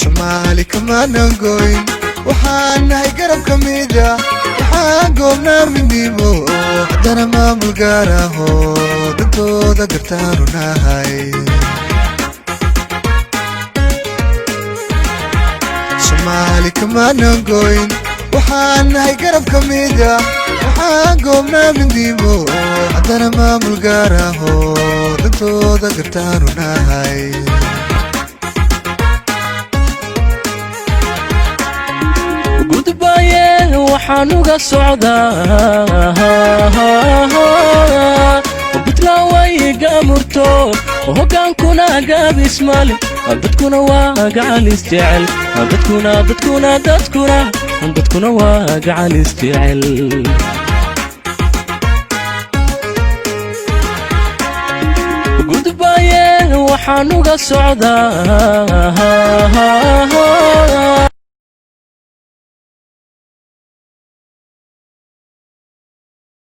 Somali kama nangoyn waxaan hay garab kamida waxaan goobnaa midnimo haddana maamul gaar aho dadkooda gartaanu nahay Somali kama nangoyn waxaan hay garab kamida waxaan goobnaa midnimo haddana maamul gaar aho dadkooda gartaanu nahay وحنوغا صعدا وبتلا ويقا مرتو وهقان كنا قاب اسمالي بدكونا واقع الاستعل بدكونا واقع الاستعل قد بايه وحنوغا صعدا